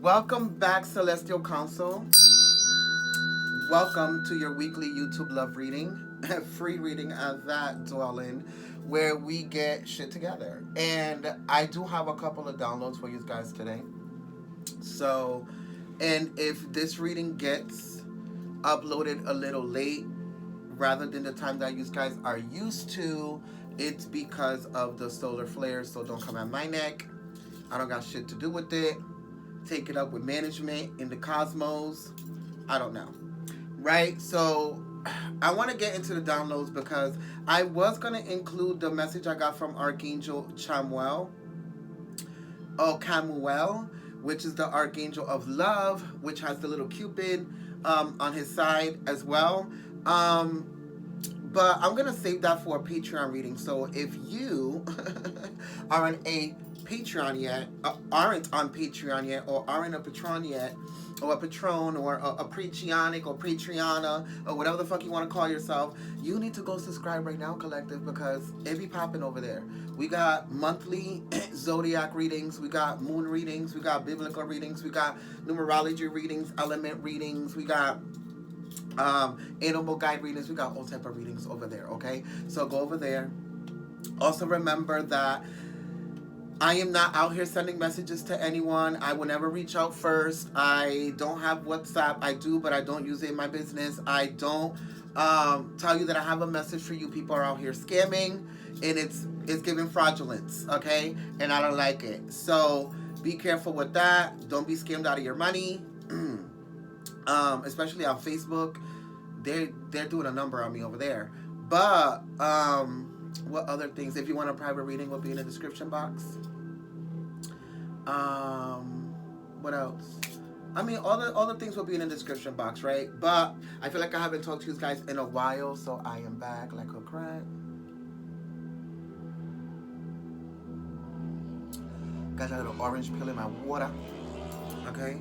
Welcome back, Celestial Council. Welcome to your weekly YouTube love reading, free reading at that dwelling, where we get shit together. And I do have a couple of downloads for you guys today. So, and if this reading gets uploaded a little late, rather than the time that you guys are used to, it's because of the solar flares. So don't come at my neck. I don't got shit to do with it. Take it up with management in the cosmos. I don't know. Right? So I want to get into the downloads because I was going to include the message I got from Archangel Chamuel. Camuel, which is the Archangel of Love, which has the little Cupid on his side as well. But I'm going to save that for a Patreon reading. So if you aren't a Patreon yet, aren't on Patreon yet, or aren't a patron yet, or a patron, or a Patreonic, or Patreona, or whatever the fuck you want to call yourself, you need to go subscribe right now, Collective, because it be popping over there. We got monthly zodiac readings, we got moon readings, we got biblical readings, we got numerology readings, element readings, we got animal guide readings, we got all type of readings over there, okay? So go over there. Also remember that I am not out here sending messages to anyone. I will never reach out first. I don't have WhatsApp. I do, but I don't use it in my business. I don't tell you that I have a message for you. People are out here scamming, and it's giving fraudulence, okay? And I don't like it. So be careful with that. Don't be scammed out of your money. Especially on Facebook. They're doing a number on me over there. But what other things? If you want a private reading, will be in the description box. What else? I mean, all the things will be in the description box, right? But I feel like I haven't talked to you guys in a while, so I am back like a crack. Got a little orange peel in my water. Okay.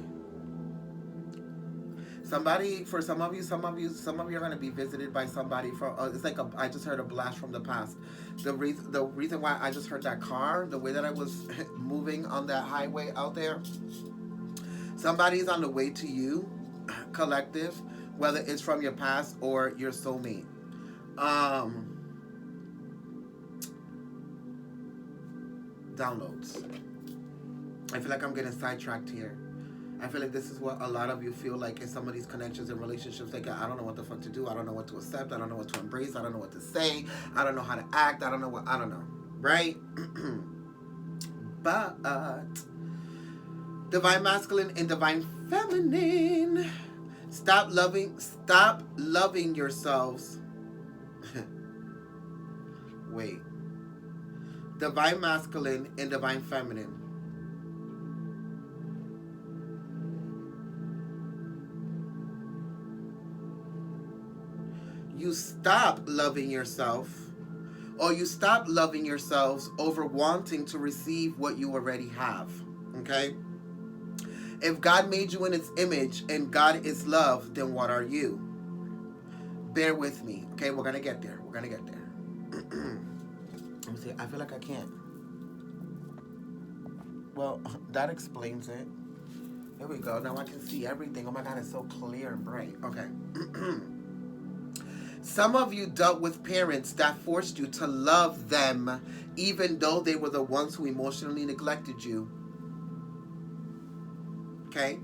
Somebody, for some of you are going to be visited by somebody from. It's like I just heard a blast from the past. The reason why I just heard that car, the way that I was moving on that highway out there, somebody's on the way to you, Collective, whether it's from your past or your soulmate. Downloads. I feel like I'm getting sidetracked here. I feel like this is what a lot of you feel like in some of these connections and relationships. Like, I don't know what the fuck to do. I don't know what to accept. I don't know what to embrace. I don't know what to say. I don't know how to act. I don't know. Right? But divine masculine and divine feminine. Stop loving yourselves. Wait. Divine masculine and divine feminine. You stop loving yourself, or you stop loving yourselves over wanting to receive what you already have. Okay? If God made you in His image and God is love, then what are you? Bear with me. Okay, we're gonna get there. Let me see. I feel like I can't. Well, that explains it. There we go. Now I can see everything. Oh my God, it's so clear and bright. Okay. Some of you dealt with parents that forced you to love them even though they were the ones who emotionally neglected you. Okay?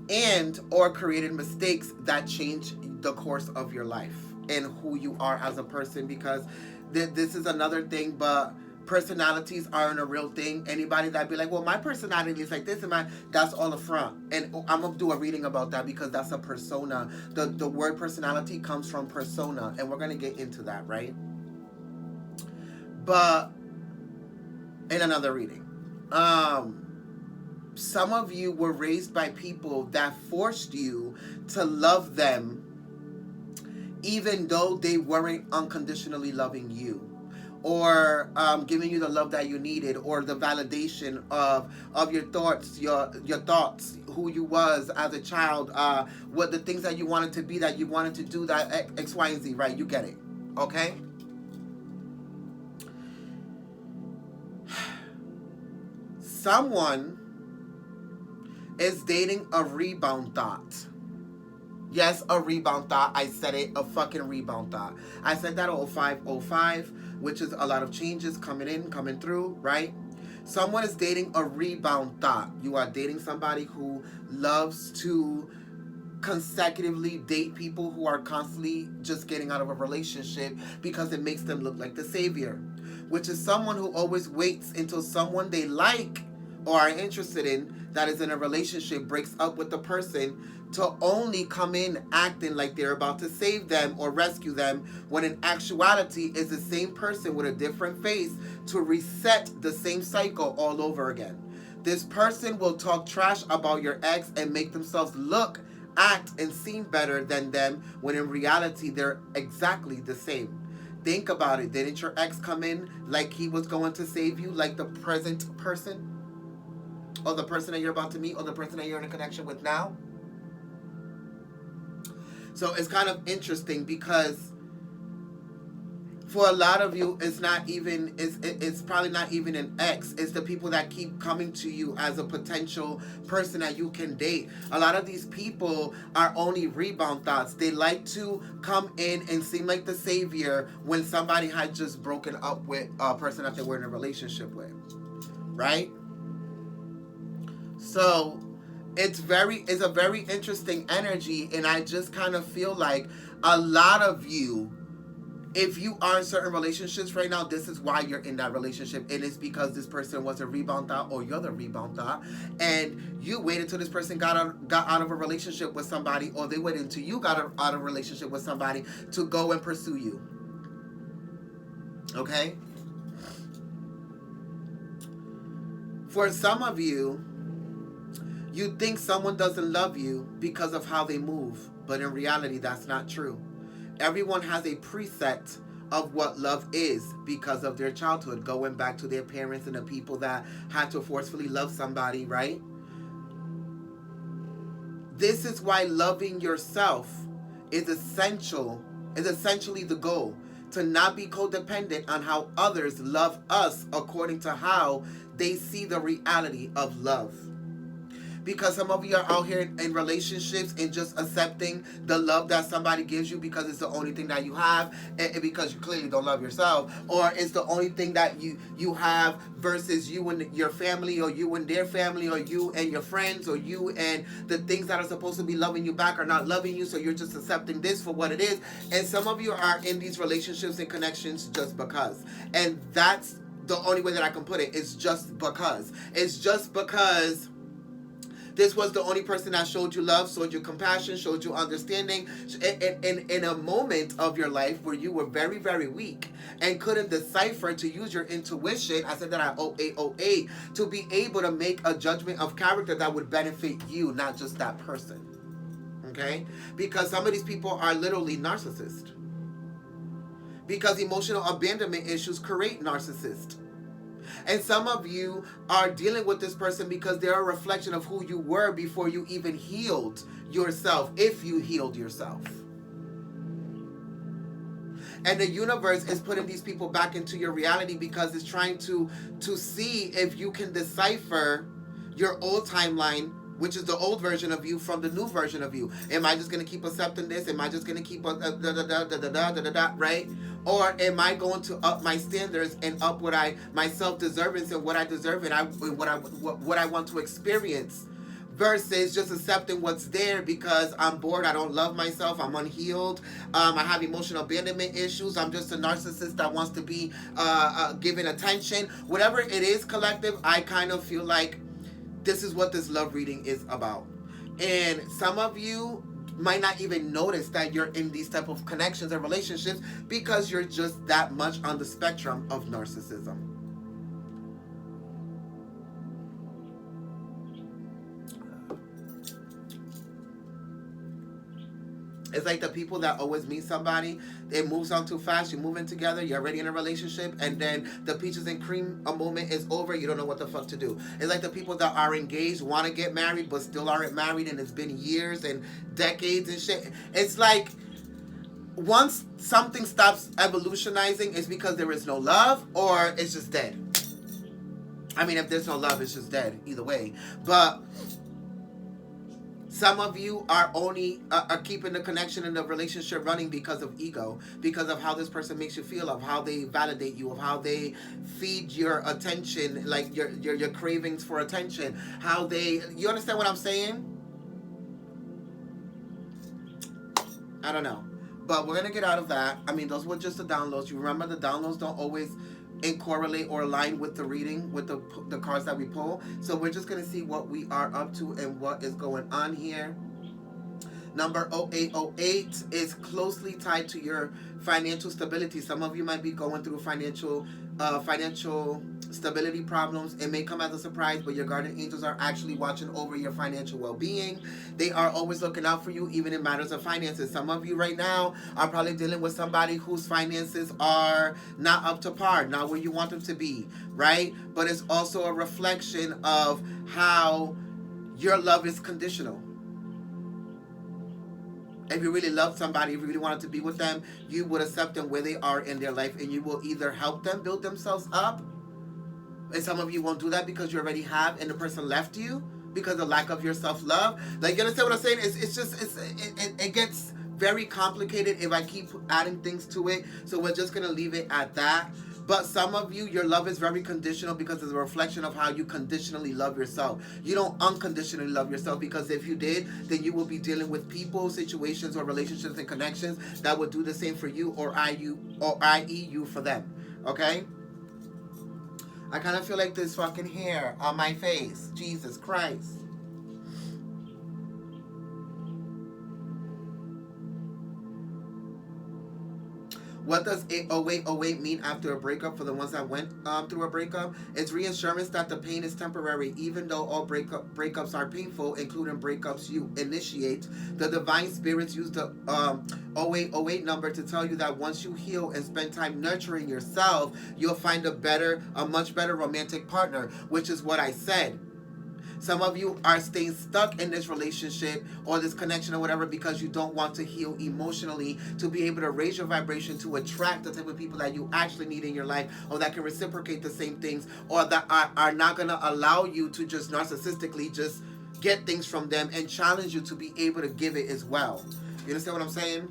And or created mistakes that changed the course of your life and who you are as a person, because this is another thing, but personalities aren't a real thing. Anybody that be like, well, my personality is like this, and that's all a front. And I'm gonna do a reading about that because that's a persona. The word personality comes from persona, and we're gonna get into that, right? But in another reading, some of you were raised by people that forced you to love them even though they weren't unconditionally loving you, or giving you the love that you needed, or the validation of your thoughts, your thoughts, who you was as a child, what the things that you wanted to be, that you wanted to do, that X, Y, and Z, right? You get it, okay? Someone is dating a rebound thought. Yes, a rebound thought. I said it, a fucking rebound thought. I said that 0505, which is a lot of changes coming in, coming through, right? Someone is dating a rebound thought. You are dating somebody who loves to consecutively date people who are constantly just getting out of a relationship because it makes them look like the savior, which is someone who always waits until someone they like or are interested in that is in a relationship breaks up with the person to only come in acting like they're about to save them or rescue them, when in actuality is the same person with a different face to reset the same cycle all over again. This person will talk trash about your ex and make themselves look, act, and seem better than them, when in reality they're exactly the same. Think about it. Didn't your ex come in like he was going to save you, like the present person? Or the person that you're about to meet, or the person that you're in a connection with now? So it's kind of interesting because for a lot of you, it's not even, it's probably not even an ex. It's the people that keep coming to you as a potential person that you can date. A lot of these people are only rebound thoughts. They like to come in and seem like the savior when somebody had just broken up with a person that they were in a relationship with, right? So it's a very interesting energy, and I just kind of feel like a lot of you, if you are in certain relationships right now, this is why you're in that relationship, and it's because this person was a rebound thought, or you're the rebound thought, and you waited until this person got out of a relationship with somebody, or they waited until you got out of a relationship with somebody to go and pursue you. Okay? For some of you, you think someone doesn't love you because of how they move, but in reality, that's not true. Everyone has a preset of what love is because of their childhood, going back to their parents and the people that had to forcefully love somebody, right? This is why loving yourself is essentially the goal. To not be codependent on how others love us according to how they see the reality of love. Because some of you are out here in relationships and just accepting the love that somebody gives you because it's the only thing that you have, and because you clearly don't love yourself, or it's the only thing that you have, versus you and your family, or you and their family, or you and your friends, or you and the things that are supposed to be loving you back are not loving you, so you're just accepting this for what it is. And some of you are in these relationships and connections just because. And that's the only way that I can put it. It's just because. It's just because this was the only person that showed you love, showed you compassion, showed you understanding in a moment of your life where you were very, very weak and couldn't decipher to use your intuition. I said that at 0808 to be able to make a judgment of character that would benefit you, not just that person. Okay? Because some of these people are literally narcissists. Because emotional abandonment issues create narcissists. And some of you are dealing with this person because they're a reflection of who you were before you even healed yourself, if you healed yourself. And the universe is putting these people back into your reality because it's trying to see if you can decipher your old timeline, which is the old version of you, from the new version of you. Am I just going to keep accepting this? Am I just going to keep right? Or am I going to up my standards and up my self-deservance and what I deserve and what I want to experience, versus just accepting what's there because I'm bored, I don't love myself, I'm unhealed, I have emotional abandonment issues, I'm just a narcissist that wants to be given attention. Whatever it is, collective, I kind of feel like this is what this love reading is about. And some of you might not even notice that you're in these type of connections and relationships because you're just that much on the spectrum of narcissism. It's like the people that always meet somebody, it moves on too fast, you move in together, you're already in a relationship, and then the peaches and cream moment is over, you don't know what the fuck to do. It's like the people that are engaged, want to get married, but still aren't married, and it's been years and decades and shit. It's like, once something stops evolutionizing, it's because there is no love, or it's just dead. I mean, if there's no love, it's just dead, either way. But Some of you are only are keeping the connection in the relationship running because of ego, because of how this person makes you feel, of how they validate you, of how they feed your attention, like your cravings for attention, how they, you understand what I'm saying? I don't know. But we're gonna get out of that. I mean, those were just the downloads. You remember the downloads don't always correlate or align with the reading, with the cards that we pull. So we're just gonna see what we are up to and what is going on here. Number 0808 is closely tied to your financial stability. Some of you might be going through financial stability problems. It may come as a surprise, but your guardian angels are actually watching over your financial well-being. They are always looking out for you, even in matters of finances. Some of you right now are probably dealing with somebody whose finances are not up to par, not where you want them to be, right? But it's also a reflection of how your love is conditional. If you really love somebody, if you really wanted to be with them, you would accept them where they are in their life, and you will either help them build themselves up, and some of you won't do that because you already have, and the person left you because of lack of your self-love. Like, you understand what I'm saying? It gets very complicated if I keep adding things to it, so we're just going to leave it at that. But some of you, your love is very conditional because it's a reflection of how you conditionally love yourself. You don't unconditionally love yourself, because if you did, then you will be dealing with people, situations, or relationships and connections that would do the same for you, or i.e. you for them. Okay? I kind of feel like this fucking hair on my face. Jesus Christ. What does 0808 mean after a breakup for the ones that went through a breakup? It's reassurance that the pain is temporary, even though all breakups are painful, including breakups you initiate. The divine spirits use the 0808 number to tell you that once you heal and spend time nurturing yourself, you'll find a much better romantic partner, which is what I said. Some of you are staying stuck in this relationship or this connection or whatever because you don't want to heal emotionally to be able to raise your vibration to attract the type of people that you actually need in your life, or that can reciprocate the same things, or that are not going to allow you to just narcissistically just get things from them and challenge you to be able to give it as well. You understand what I'm saying?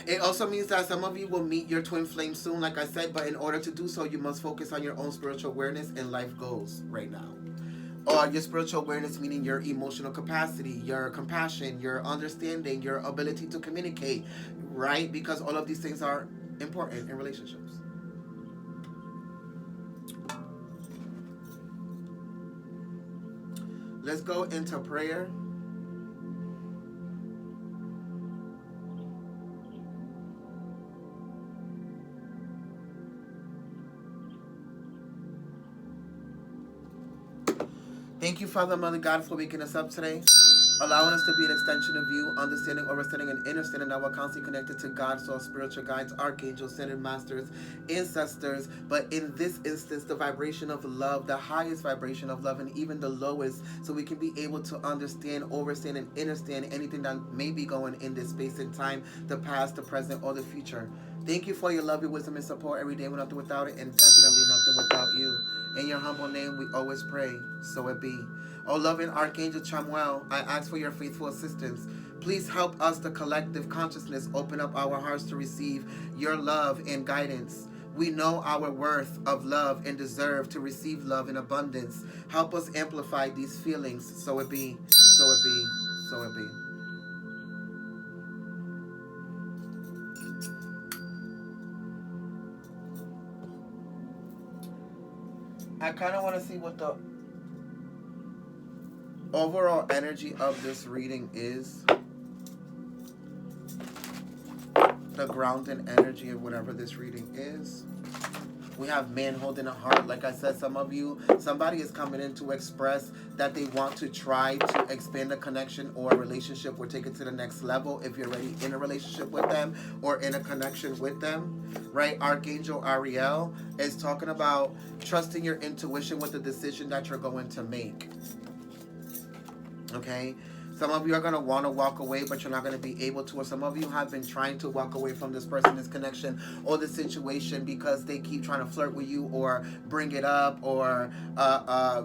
It also means that some of you will meet your twin flame soon, like I said, but in order to do so, you must focus on your own spiritual awareness and life goals right now. Or your spiritual awareness, meaning your emotional capacity, your compassion, your understanding, your ability to communicate, right? Because all of these things are important in relationships. Let's go into prayer. Thank you, Father, Mother God, for waking us up today, allowing us to be an extension of you, understanding, overstanding, and understanding that we're constantly connected to God, so spiritual guides, archangels, ascended masters, ancestors. But in this instance, the vibration of love, the highest vibration of love, and even the lowest, so we can be able to understand, overstand, and understand anything that may be going in this space and time, the past, the present, or the future. Thank you for your love, your wisdom, and support every day. We're nothing without it, and definitely nothing without you. In your humble name, we always pray, so it be. O loving Archangel Chamuel, I ask for your faithful assistance. Please help us, the collective consciousness, open up our hearts to receive your love and guidance. We know our worth of love and deserve to receive love in abundance. Help us amplify these feelings, so it be, so it be, so it be. I kind of want to see what the overall energy of this reading is. The grounding energy of whatever this reading is. We have man holding a heart. Like I said, some of you, somebody is coming in to express that they want to try to expand a connection or a relationship or take it to the next level if you're already in a relationship with them or in a connection with them, right? Archangel Ariel is talking about trusting your intuition with the decision that you're going to make. Okay? Some of you are going to want to walk away, but you're not going to be able to. Or some of you have been trying to walk away from this person, this connection, or this situation because they keep trying to flirt with you or bring it up or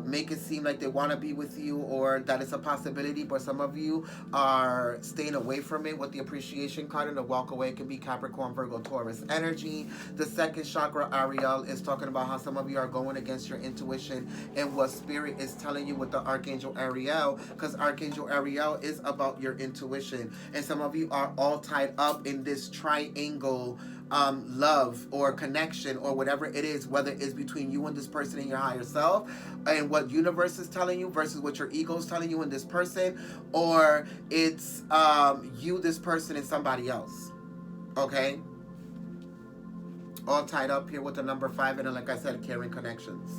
make it seem like they want to be with you or that it's a possibility. But some of you are staying away from it with the appreciation card, and the walk away can be Capricorn, Virgo, Taurus energy. The second chakra, Ariel, is talking about how some of you are going against your intuition and what spirit is telling you with the Archangel Ariel, because Archangel Ariel is about your intuition. And some of you are all tied up in this triangle love or connection or whatever it is, whether it's between you and this person and your higher self and what universe is telling you versus what your ego is telling you and this person, or it's you, this person, and somebody else. Okay? All tied up here with the number 5, and then, like I said, caring connections.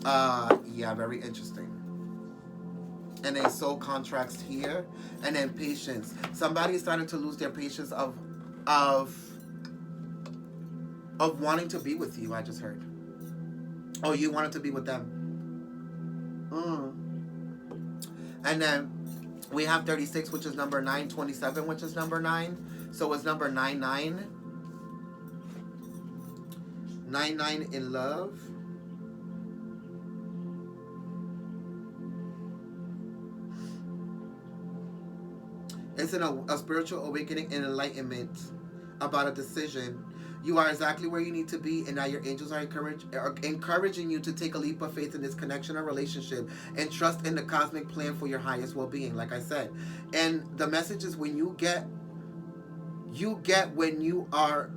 Yeah, very interesting. And then soul contracts here, and then patience. Somebody is starting to lose their patience of wanting to be with you. I just heard. Oh, you wanted to be with them. And then we have 36, which is number 9, 27, which is number 9. So it's number 99. 99 in love. It's a spiritual awakening and enlightenment about a decision. You are exactly where you need to be, and now your angels are encouraging you to take a leap of faith in this connection or relationship and trust in the cosmic plan for your highest well-being, like I said. And the message is when you get when you are...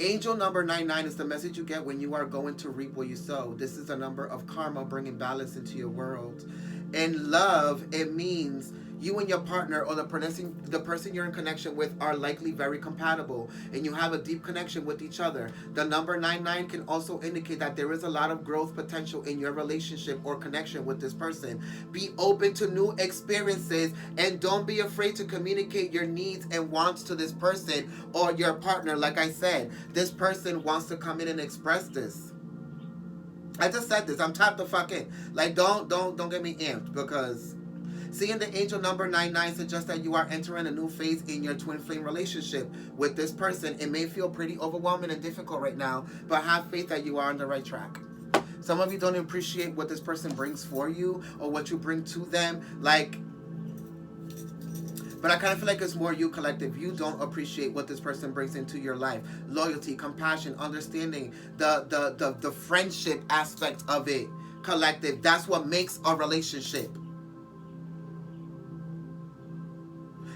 Angel number 99 is the message you get when you are going to reap what you sow. This is a number of karma bringing balance into your world. In love, it means you and your partner or the person you're in connection with are likely very compatible and you have a deep connection with each other. The number 99 can also indicate that there is a lot of growth potential in your relationship or connection with this person. Be open to new experiences and don't be afraid to communicate your needs and wants to this person or your partner. Like I said, this person wants to come in and express this. I just said this. I'm tapped the fuck in. Like, don't get me amped, because seeing the angel number 99 suggests that you are entering a new phase in your twin flame relationship with this person. It may feel pretty overwhelming and difficult right now, but have faith that you are on the right track. Some of you don't appreciate what this person brings for you or what you bring to them. But I kind of feel like it's more you, collective. You don't appreciate what this person brings into your life. Loyalty, compassion, understanding, the friendship aspect of it, collective. That's what makes a relationship.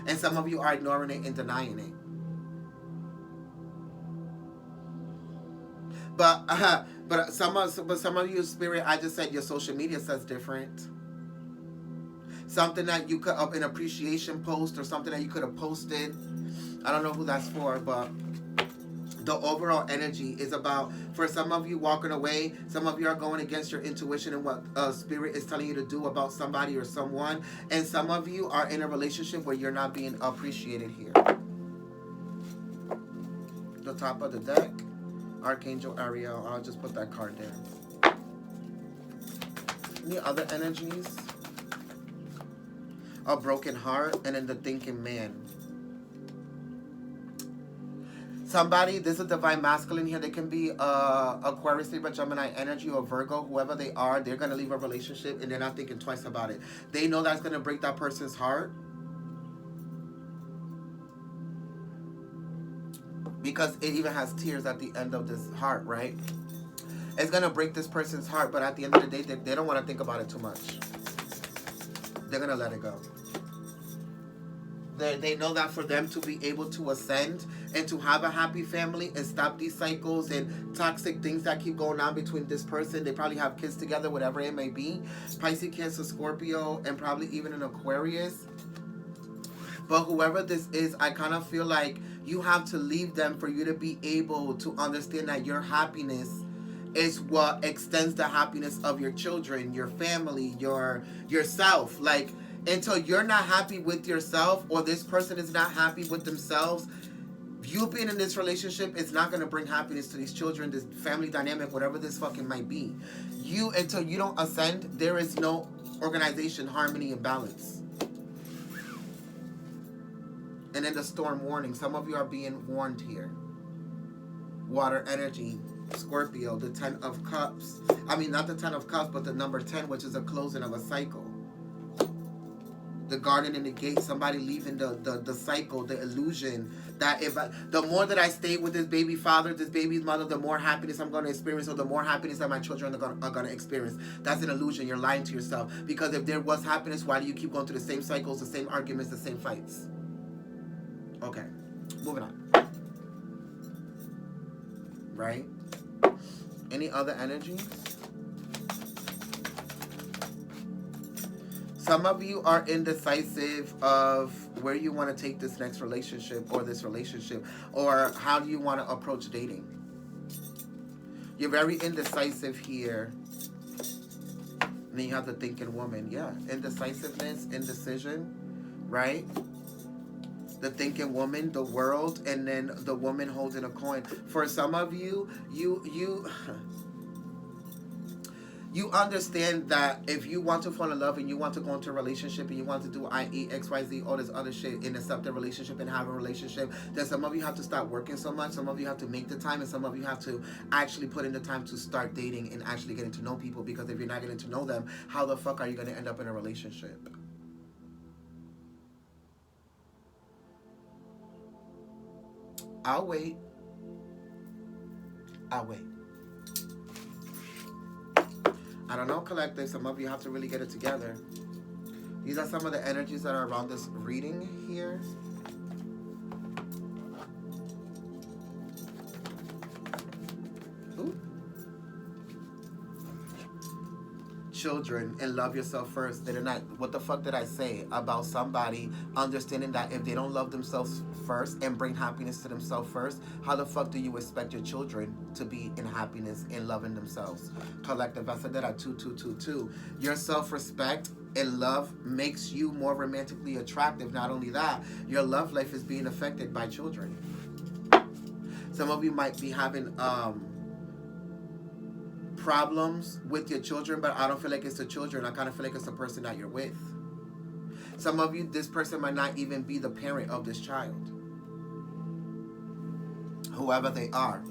And some of you are ignoring it and denying it. But some of you, spirit, I just said your social media says different. Something that you could, an appreciation post or something that you could have posted. I don't know who that's for, but the overall energy is about, for some of you, walking away. Some of you are going against your intuition and what spirit is telling you to do about somebody or someone. And some of you are in a relationship where you're not being appreciated here. The top of the deck, Archangel Ariel. I'll just put that card there. Any other energies? A broken heart, and then the thinking man. Somebody, this is divine masculine here. They can be Aquarius, Libra, Gemini energy, or Virgo. Whoever they are, they're going to leave a relationship and they're not thinking twice about it. They know that's going to break that person's heart, because it even has tears at the end of this heart, right? It's going to break this person's heart, but at the end of the day, they don't want to think about it too much. They're going to let it go. They know that for them to be able to ascend and to have a happy family and stop these cycles and toxic things that keep going on between this person, they probably have kids together, whatever it may be. Pisces, Cancer, Scorpio, and probably even an Aquarius. But whoever this is, I kind of feel like you have to leave them for you to be able to understand that your happiness is what extends the happiness of your children, your family, yourself. Like, until you're not happy with yourself, or this person is not happy with themselves, you being in this relationship is not going to bring happiness to these children, this family dynamic, whatever this fucking might be. Until you don't ascend, there is no organization, harmony, and balance. And then the storm warning. Some of you are being warned here. Water energy, Scorpio, the 10 of Cups. I mean, not the 10 of Cups, but the number 10, which is a closing of a cycle. The garden and the gate, somebody leaving the cycle, the illusion that the more that I stay with this baby father, this baby's mother, the more happiness I'm going to experience, or the more happiness that my children are going to experience. That's an illusion. You're lying to yourself. Because if there was happiness, why do you keep going through the same cycles, the same arguments, the same fights? Okay, moving on. Right? Any other energies? Some of you are indecisive of where you want to take this next relationship or this relationship, or how do you want to approach dating. You're very indecisive here. And then you have the thinking woman. Yeah, indecisiveness, indecision, right? The thinking woman, the world, and then the woman holding a coin. For some of you, you understand that if you want to fall in love and you want to go into a relationship and you want to do IE, XYZ, all this other shit and accept a relationship and have a relationship, then some of you have to stop working so much. Some of you have to make the time, and some of you have to actually put in the time to start dating and actually getting to know people. Because if you're not getting to know them, how the fuck are you going to end up in a relationship? I'll wait. I don't know, collective. Some of you have to really get it together. These are some of the energies that are around this reading here. Ooh. Children, and love yourself first. What the fuck did I say about somebody understanding that if they don't love themselves first and bring happiness to themselves first, how the fuck do you expect your children to be in happiness and loving themselves? Collective, I said that at 2222. Your self-respect and love makes you more romantically attractive. Not only that, your love life is being affected by children. Some of you might be having problems with your children, but I don't feel like it's the children. I kind of feel like it's the person that you're with. Some of you, this person might not even be the parent of this child. Whoever they are.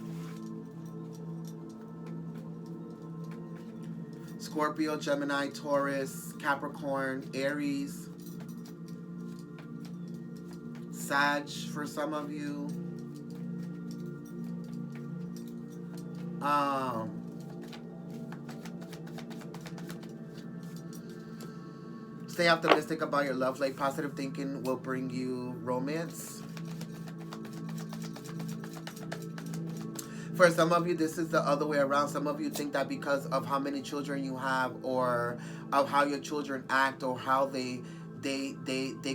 Scorpio, Gemini, Taurus, Capricorn, Aries, Sag for some of you. Stay optimistic about your love life. Positive thinking will bring you romance. For some of you, this is the other way around. Some of you think that because of how many children you have, or of how your children act, or how they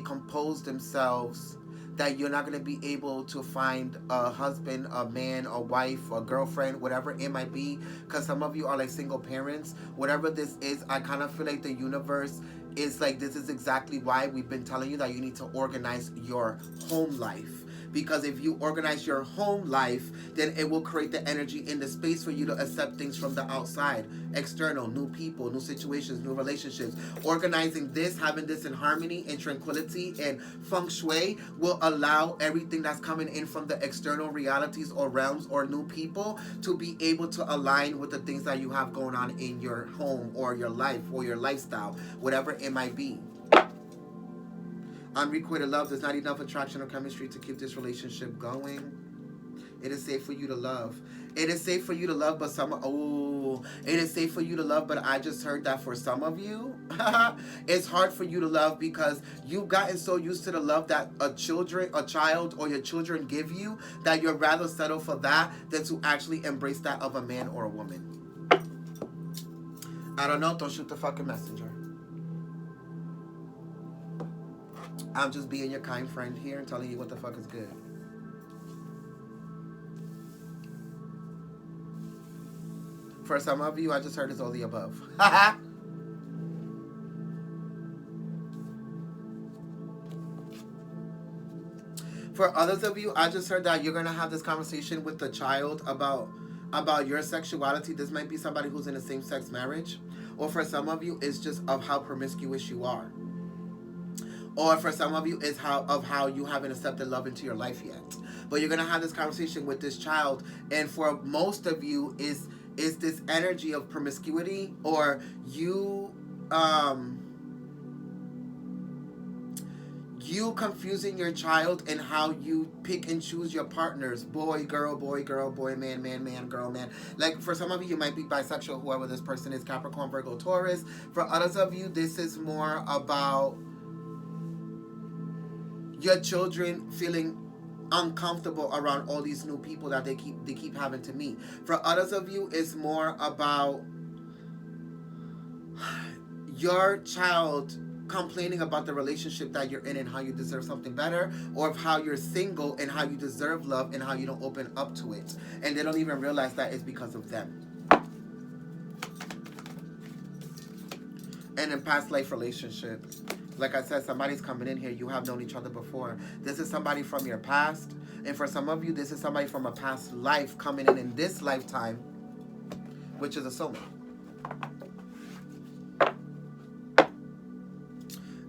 compose themselves, that you're not going to be able to find a husband, a man, a wife, a girlfriend, whatever it might be. Because some of you are like single parents. Whatever this is, I kind of feel like the universe is like, this is exactly why we've been telling you that you need to organize your home life. Because if you organize your home life, then it will create the energy in the space for you to accept things from the outside, external, new people, new situations, new relationships. Organizing this, having this in harmony and tranquility and feng shui will allow everything that's coming in from the external realities or realms or new people to be able to align with the things that you have going on in your home or your life or your lifestyle, whatever it might be. Unrequited love, there's not enough attraction or chemistry to keep this relationship going. It is safe for you to love. It is safe for you to love, but it is safe for you to love, but I just heard that for some of you, it's hard for you to love because you've gotten so used to the love that a child or your children give you that you'd rather settle for that than to actually embrace that of a man or a woman. I don't know, don't shoot the fucking messenger. I'm just being your kind friend here and telling you what the fuck is good. For some of you, I just heard it's all the above. For others of you, I just heard that you're going to have this conversation with the child about your sexuality. This might be somebody who's in a same-sex marriage. Or for some of you, it's just of how promiscuous you are. Or for some of you, it's how you haven't accepted love into your life yet. But you're gonna have this conversation with this child, and for most of you, is this energy of promiscuity, or you confusing your child and how you pick and choose your partners: boy, girl, boy, man, man, girl, man. Like, for some of you, you might be bisexual, whoever this person is, Capricorn, Virgo, Taurus. For others of you, this is more about your children feeling uncomfortable around all these new people that they keep having to meet. For others of you, it's more about your child complaining about the relationship that you're in and how you deserve something better, or of how you're single and how you deserve love and how you don't open up to it, and they don't even realize that it's because of them. And in past life relationship, like I said, somebody's coming in here, you have known each other before. This is somebody from your past, and for some of you, this is somebody from a past life coming in this lifetime, which is a soulmate.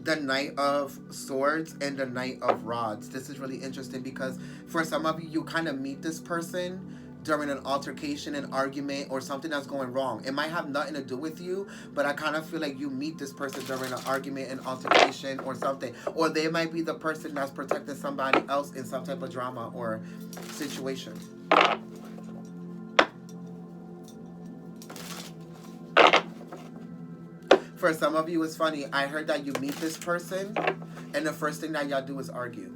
The Knight of Swords and the Knight of Rods. This is really interesting because for some of you, you kind of meet this person during an altercation, an argument, or something that's going wrong. It might have nothing to do with you, but I kind of feel like you meet this person during an argument, an altercation, or something. Or they might be the person that's protecting somebody else in some type of drama or situation. For some of you, it's funny. I heard that you meet this person, and the first thing that y'all do is argue.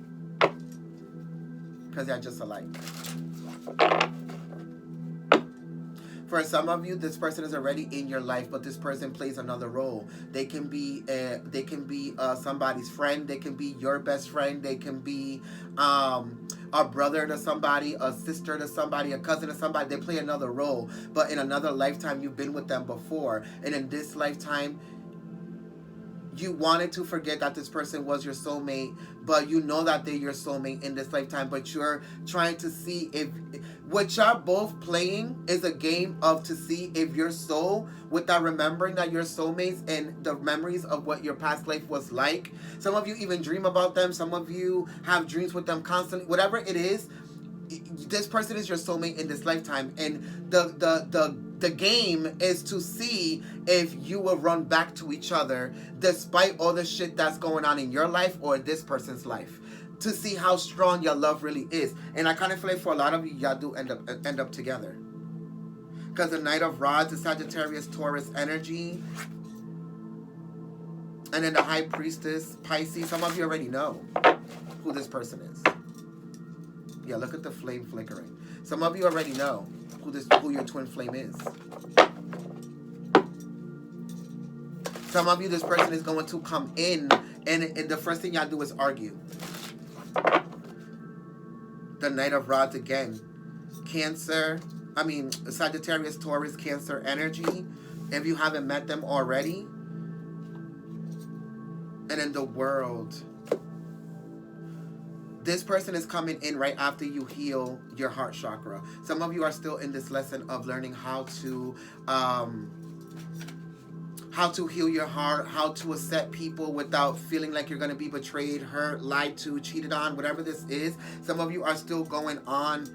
Because y'all just alike. For some of you, this person is already in your life, but this person plays another role. They can be somebody's friend. They can be your best friend. They can be a brother to somebody, a sister to somebody, a cousin to somebody. They play another role, but in another lifetime, you've been with them before, and in this lifetime, you wanted to forget that this person was your soulmate, but you know that they're your soulmate in this lifetime, but you're trying to see if what y'all both playing is a game of to see if your soul, without remembering that you're soulmates and the memories of what your past life was like. Some of you even dream about them. Some of you have dreams with them constantly. Whatever it is, this person is your soulmate in this lifetime, and the game is to see if you will run back to each other despite all the shit that's going on in your life or this person's life, to see how strong your love really is. And I kind of feel like for a lot of you, y'all do end up together, because the Knight of Rods is Sagittarius, Taurus energy, and then the High Priestess, Pisces. Some of you already know who this person is. Yeah, look at the flame flickering. Some of you already know who your twin flame is. Some of you, this person is going to come in, and the first thing y'all do is argue. The Knight of Rods again. Sagittarius, Taurus, Cancer energy. If you haven't met them already. And in the World. This person is coming in right after you heal your heart chakra. Some of you are still in this lesson of learning how to heal your heart, how to accept people without feeling like you're going to be betrayed, hurt, lied to, cheated on, whatever this is. Some of you are still going on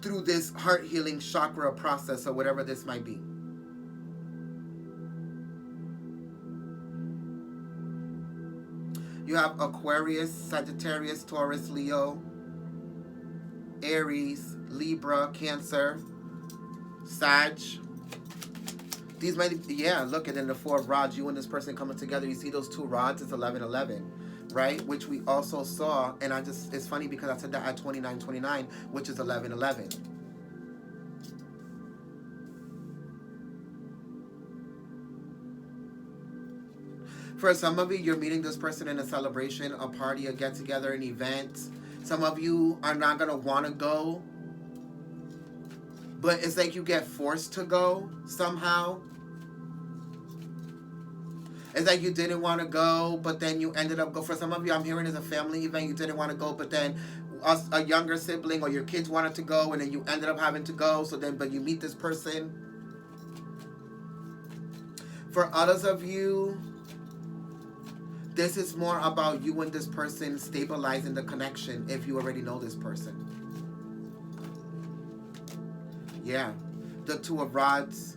through this heart healing chakra process, or whatever this might be. You have Aquarius, Sagittarius, Taurus, Leo, Aries, Libra, Cancer, Sag. These might, yeah, look, and then the Four of Rods, you and this person coming together. You see those two rods, it's 11-11, right? Which we also saw, and it's funny because I said that at 29-29, which is 11-11. For some of you, you're meeting this person in a celebration, a party, a get-together, an event. Some of you are not going to want to go, but it's like you get forced to go somehow. It's like you didn't want to go, but then you ended up going. For some of you, I'm hearing it's a family event. You didn't want to go, but then a younger sibling or your kids wanted to go, and then you ended up having to go. But you meet this person. For others of you, this is more about you and this person stabilizing the connection if you already know this person. Yeah. The Two of Rods.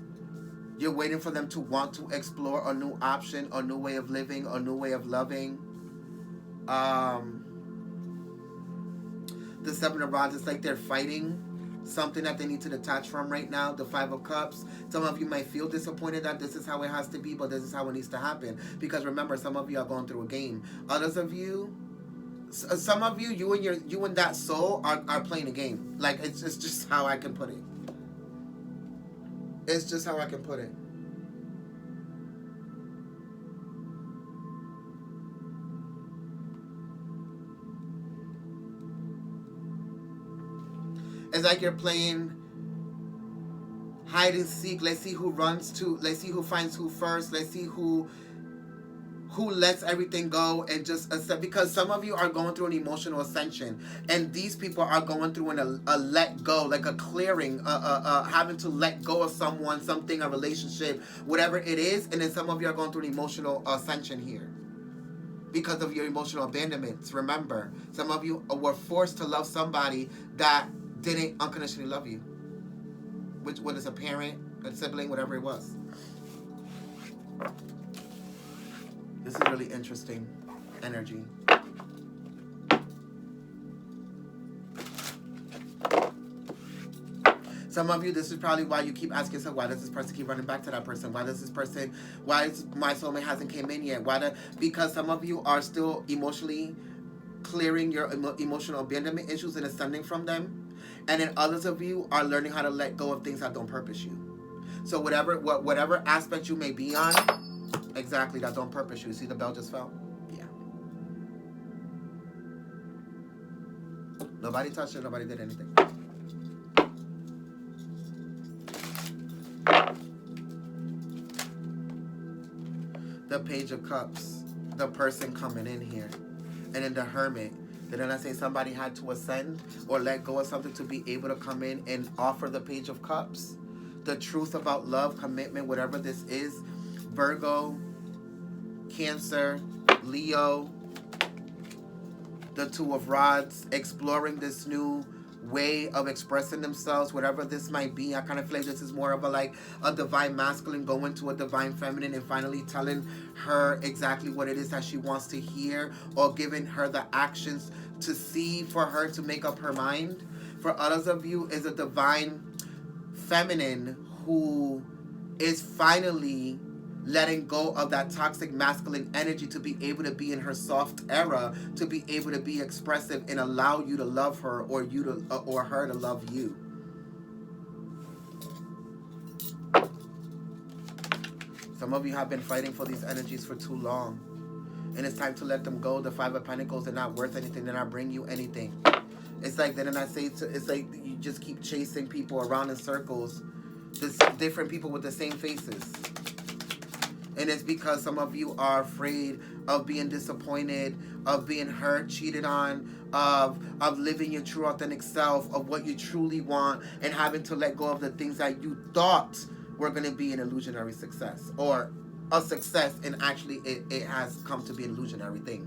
You're waiting for them to want to explore a new option, a new way of living, a new way of loving. The Seven of Rods is like they're fighting something that they need to detach from right now. The Five of Cups. Some of you might feel disappointed that this is how it has to be, but this is how it needs to happen. Because remember, some of you are going through a game. Others of you, some of you, you and that soul are playing a game. Like it's just how I can put it. It's just how I can put it. It's like you're playing hide and seek. Let's see who runs to. Let's see who finds who first. Let's see who lets everything go and just accept. Because some of you are going through an emotional ascension, and these people are going through a let go, like a clearing, having to let go of someone, something, a relationship, whatever it is. And then some of you are going through an emotional ascension here because of your emotional abandonments. Remember, some of you were forced to love somebody that didn't unconditionally love you, which whether it's a parent, a sibling, whatever it was. This is really interesting energy. Some of you, this is probably why you keep asking yourself, why does this person keep running back to that person? Why does my soulmate hasn't came in yet? Because some of you are still emotionally clearing your emotional abandonment issues and ascending from them. And then others of you are learning how to let go of things that don't purpose you. So whatever aspect you may be on, exactly, that don't purpose you. See the bell just fell? Yeah. Nobody touched it, nobody did anything. The Page of Cups, the person coming in here. And then the Hermit. Didn't I say somebody had to ascend or let go of something to be able to come in and offer the Page of Cups? The truth about love, commitment, whatever this is. Virgo, Cancer, Leo, the Two of Rods, exploring this new way of expressing themselves, whatever this might be. I kind of feel like this is more of a divine masculine going to a divine feminine and finally telling her exactly what it is that she wants to hear, or giving her the actions to see for her to make up her mind. For others of you is a divine feminine who is finally letting go of that toxic masculine energy to be able to be in her soft era, to be able to be expressive and allow you to love her, or or her to love you. Some of you have been fighting for these energies for too long, and it's time to let them go. The Five of Pentacles, they're not worth anything. They're not bringing you anything. It's like, then I say, it's like you just keep chasing people around in circles, just different people with the same faces. And it's because some of you are afraid of being disappointed, of being hurt, cheated on, of living your true authentic self, of what you truly want, and having to let go of the things that you thought were going to be an illusionary success, or a success, and actually it has come to be an illusionary thing.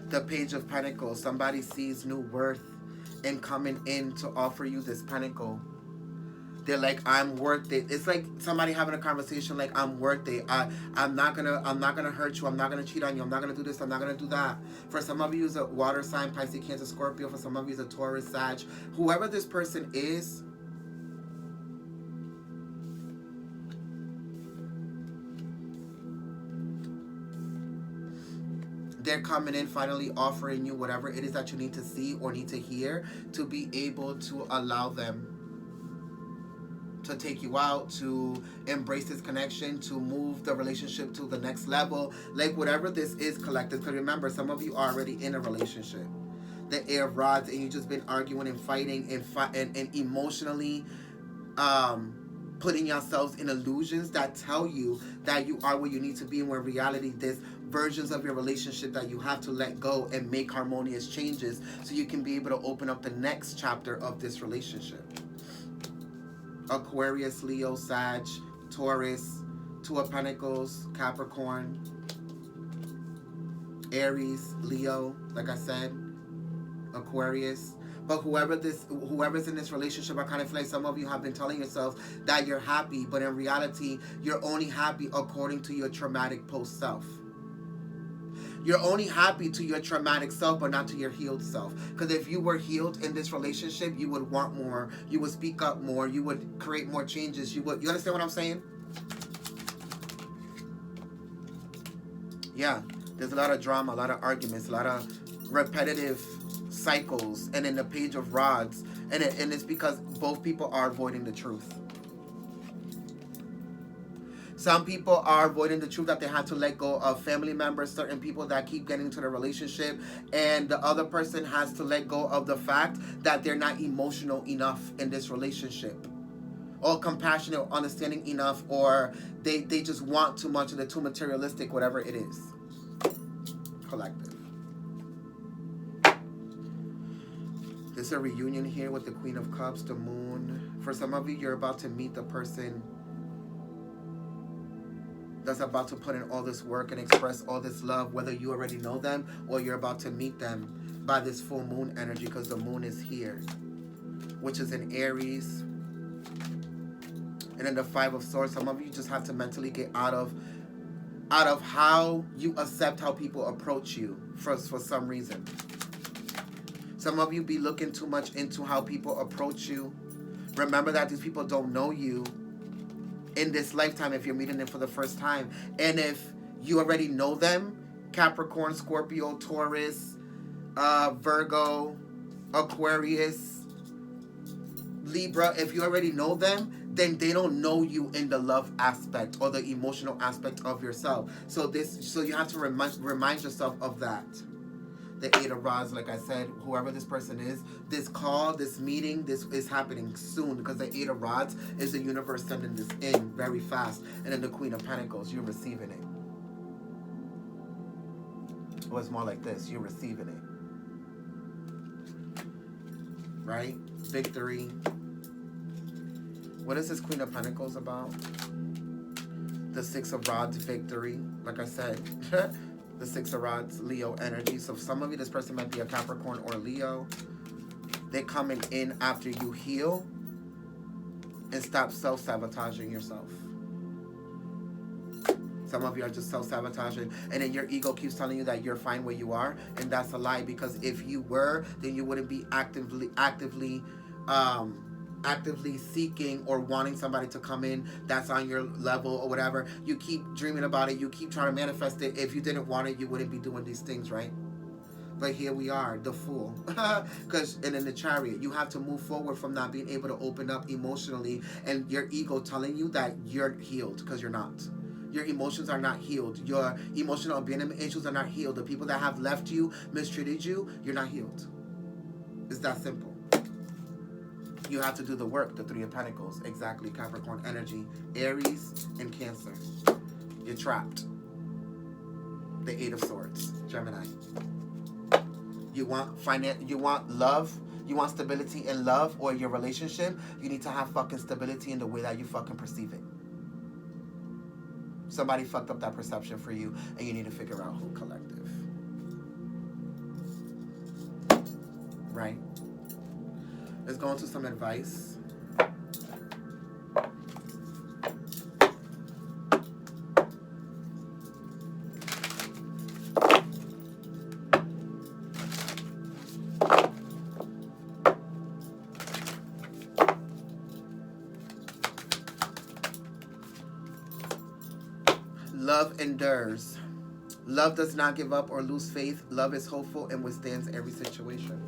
The Page of Pentacles. Somebody sees new worth in coming in to offer you this pentacle. They're like, I'm worth it. It's like somebody having a conversation like, I'm worth it. I'm not gonna hurt you. I'm not gonna cheat on you. I'm not gonna do this. I'm not gonna do that. For some of you, it's a water sign, Pisces, Cancer, Scorpio. For some of you, it's a Taurus, Sag. Whoever this person is, they're coming in finally offering you whatever it is that you need to see or need to hear to be able to allow them to take you out, to embrace this connection, to move the relationship to the next level. Like whatever this is, collective. Because remember, some of you are already in a relationship. The Air of Rods, and you've just been arguing and fighting and emotionally putting yourselves in illusions that tell you that you are where you need to be, and when in reality there's versions of your relationship that you have to let go and make harmonious changes so you can be able to open up the next chapter of this relationship. Aquarius, Leo, Sag, Taurus, Two of Pentacles, Capricorn, Aries, Leo, like I said, Aquarius. But whoever's in this relationship, I kind of feel like some of you have been telling yourself that you're happy, but in reality, you're only happy according to your traumatic post self. You're only happy to your traumatic self, but not to your healed self. Because if you were healed in this relationship, you would want more. You would speak up more. You would create more changes. You understand what I'm saying? Yeah. There's a lot of drama, a lot of arguments, a lot of repetitive cycles, and in the Page of Rods, and it's because both people are avoiding the truth. Some people are avoiding the truth that they have to let go of family members, certain people that keep getting into the relationship, and the other person has to let go of the fact that they're not emotional enough in this relationship, or compassionate or understanding enough, or they just want too much and they're too materialistic, whatever it is. Collective. There's a reunion here with the Queen of Cups, the Moon. For some of you, you're about to meet the person that's about to put in all this work and express all this love, whether you already know them or you're about to meet them by this full moon energy, because the moon is here, which is in Aries. And then the Five of Swords. Some of you just have to mentally get out of how you accept how people approach you for some reason. Some of you be looking too much into how people approach you. Remember that these people don't know you in this lifetime if you're meeting them for the first time. And if you already know them, Capricorn, Scorpio, Taurus, Virgo, Aquarius, Libra, if you already know them, then they don't know you in the love aspect or the emotional aspect of yourself. So you have to remind yourself of that. The Eight of Rods, like I said, whoever this person is, this call, this meeting, this is happening soon, because the Eight of Rods is the universe sending this in very fast. And then the Queen of Pentacles, you're receiving it. Well, it's more like this, you're receiving it. Right? Victory. What is this Queen of Pentacles about? The Six of Rods, victory. Like I said, the Six of Rods, Leo energy. So some of you, this person might be a Capricorn or Leo. They're coming in after you heal and stop self-sabotaging yourself. Some of you are just self-sabotaging, and then your ego keeps telling you that you're fine where you are, and that's a lie, because if you were, then you wouldn't be actively seeking or wanting somebody to come in that's on your level or whatever. You keep dreaming about it. You keep trying to manifest it. If you didn't want it, you wouldn't be doing these things, right? But here we are, the Fool. And in the Chariot, you have to move forward from not being able to open up emotionally, and your ego telling you that you're healed, because you're not. Your emotions are not healed. Your emotional abandonment issues are not healed. The people that have left you, mistreated you, you're not healed. It's that simple. You have to do the work. The Three of Pentacles, exactly. Capricorn energy, Aries and Cancer. You're trapped. The Eight of Swords, Gemini. You want you want love, you want stability in love or your relationship. You need to have fucking stability in the way that you fucking perceive it. Somebody fucked up that perception for you, and you need to figure out who. Collective. Right? Let's go into some advice. Love endures. Love does not give up or lose faith. Love is hopeful and withstands every situation.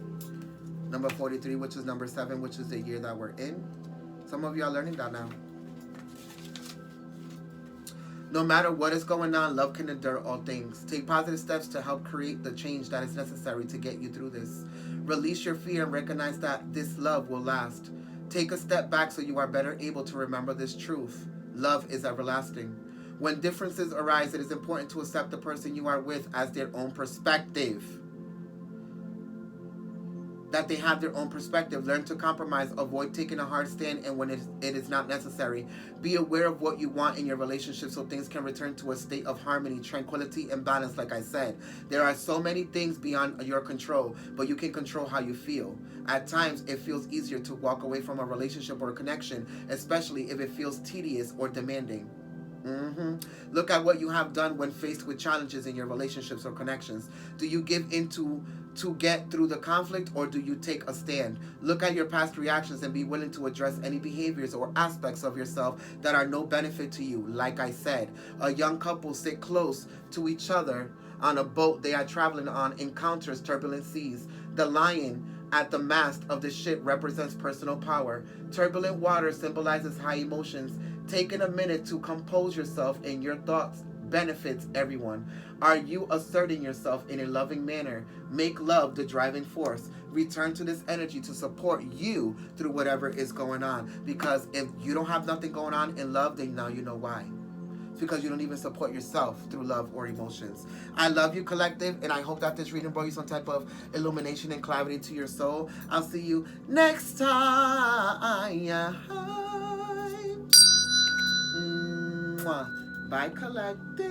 Number 43, which is number 7, which is the year that we're in. Some of you are learning that now. No matter what is going on, love can endure all things. Take positive steps to help create the change that is necessary to get you through this. Release your fear and recognize that this love will last. Take a step back so you are better able to remember this truth. Love is everlasting. When differences arise, it is important to accept the person you are with as their own perspective. That they have their own perspective. Learn to compromise. Avoid taking a hard stand, and when it is not necessary. Be aware of what you want in your relationship so things can return to a state of harmony, tranquility, and balance. Like I said, there are so many things beyond your control, but you can control how you feel. At times, it feels easier to walk away from a relationship or a connection, especially if it feels tedious or demanding. Look at what you have done when faced with challenges in your relationships or connections. Do you give in to get through the conflict, or do you take a stand? Look at your past reactions and be willing to address any behaviors or aspects of yourself that are no benefit to you. Like I said, a young couple sit close to each other on a boat they are traveling on, encounters turbulent seas. The lion at the mast of the ship represents personal power. Turbulent water symbolizes high emotions. Taking a minute to compose yourself in your thoughts benefits everyone. Are you asserting yourself in a loving manner? Make love the driving force. Return to this energy to support you through whatever is going on. Because if you don't have nothing going on in love, then now you know why. It's because you don't even support yourself through love or emotions. I love you, collective, and I hope that this reading brought you some type of illumination and clarity to your soul. I'll see you next time. Mwah. Bye, collective.